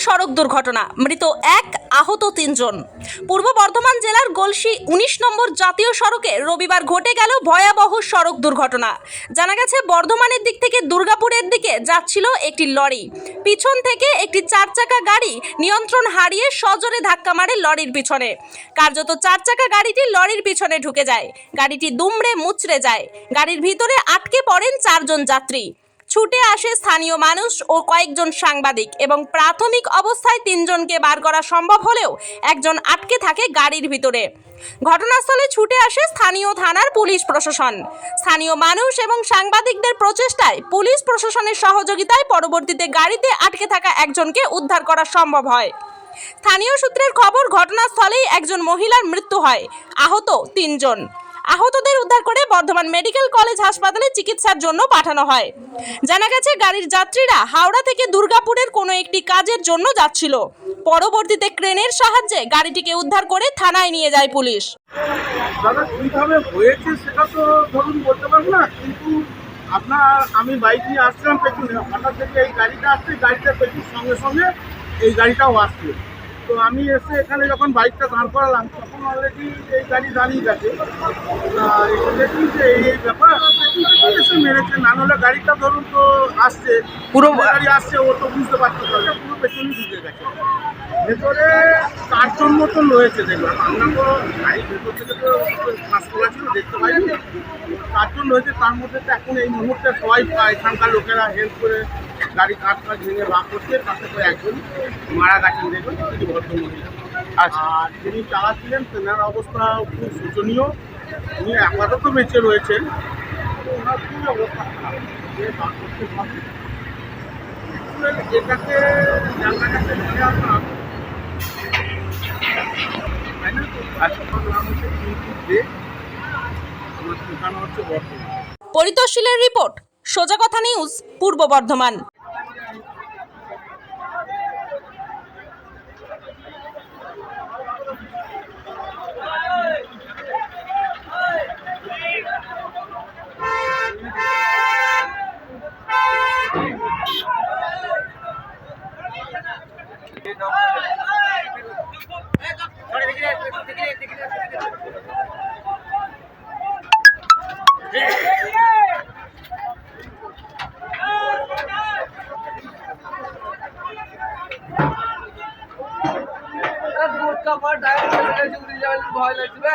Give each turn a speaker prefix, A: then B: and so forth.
A: সড়ক দুর্ঘটনা, মৃত এক, আহত ৩ জন। পূর্ব বর্ধমান জেলার গলসি ১৯ নম্বর জাতীয় সড়কে রবিবার ঘটে গেল ভয়াবহ সড়ক দুর্ঘটনা। জানা গেছে, বর্ধমানের দিক থেকে দুর্গাপুরের দিকে যাচ্ছিল একটি লরি। পিছন থেকে একটি 4 চাকা গাড়ি নিয়ন্ত্রণ হারিয়ে সজোরে ধাক্কা মারে লরির পিছনে। কার্যত 4 চাকা গাড়িটি লরির পিছনে ঢুকে যায়। গাড়িটি দুমড়ে মুচড়ে যায়। গাড়ির ভিতরে আটকে পড়েন 4 জন যাত্রী। ছুটে আসে স্থানীয় মানুষ ও কয়েকজন সাংবাদিক এবং প্রাথমিক অবস্থায় 3 জনকে বার করা সম্ভব হলেও একজন আটকে থাকে গাড়ির ভিতরে। ঘটনাস্থলে ছুটে আসে স্থানীয় থানার পুলিশ প্রশাসন। স্থানীয় মানুষ এবং সাংবাদিকদের প্রচেষ্টায় পুলিশ প্রশাসনের সহযোগিতায় পরবর্তীতে গাড়িতে আটকে থাকা একজনকে উদ্ধার করা সম্ভব হয়। স্থানীয় সূত্রের খবর, ঘটনাস্থলেই একজন মহিলার মৃত্যু হয়, আহত 3 জন। আহতদের উদ্ধার করে বর্ধমান মেডিকেল কলেজ হাসপাতালে চিকিৎসার জন্য পাঠানো হয়। জানা গেছে, গাড়ির যাত্রীরা হাওড়া থেকে দুর্গাপুরের কোনো একটি কাজের জন্য যাচ্ছিল। পরবর্তীতে ক্রেনের সাহায্যে গাড়িটিকে উদ্ধার করে থানায় নিয়ে যায় পুলিশ।
B: দাদা কিভাবে হয়েছে সেটা তো ধরুন বলতে পারবো না, কিন্তু আমি বাইক নিয়ে আসছিলাম পেছনে, হঠাৎ থেকে এই গাড়িটা আসছে, গাড়িটা পেছনের সঙ্গে সঙ্গে এই গাড়িটাও আসছে। তো আমি এসে এখানে যখন বাইকটা দাঁড় করালাম তখন অলরেডি এই গাড়ি দাঁড়িয়ে গেছে। এসে দেখি যে এই ব্যাপার এসে মেরেছে, না হলে গাড়িটা ধরুন তো আসছে, পুরো গাড়ি আসছে, ও তো বুঝতে পারতো না, পুরো পেছনেই ঢুকে গেছে। ভেতরে 4 জন মতন রয়েছে দেখলাম, আমরা তো গাড়ির ভেতর থেকে তো পাস করা ছিল, দেখতে পাইনি। 4 জন রয়েছে, তার মধ্যে তো এখন এই মুহূর্তে সবাই এখানকার লোকেরা হেল্প করে গাড়ি কাঠ ভেঙে বার করছে। তাতে করে একজন মারা গেছেন দেখুন, তিনি ভদ্রমহিলা। আর যিনি চালাচ্ছিলেন তেনার অবস্থা খুব শোচনীয়, উনি আপাতত বেঁচে রয়েছেন, ওনার খুবই অবস্থা খারাপ, বার করতে হবে। এটাকে জায়গাটাকে নিয়ে আসলাম,
A: পরিতোষিলের রিপোর্ট, সোজা কথা নিউজ, পূর্ব বর্ধমান।
C: ভয় লাগবে।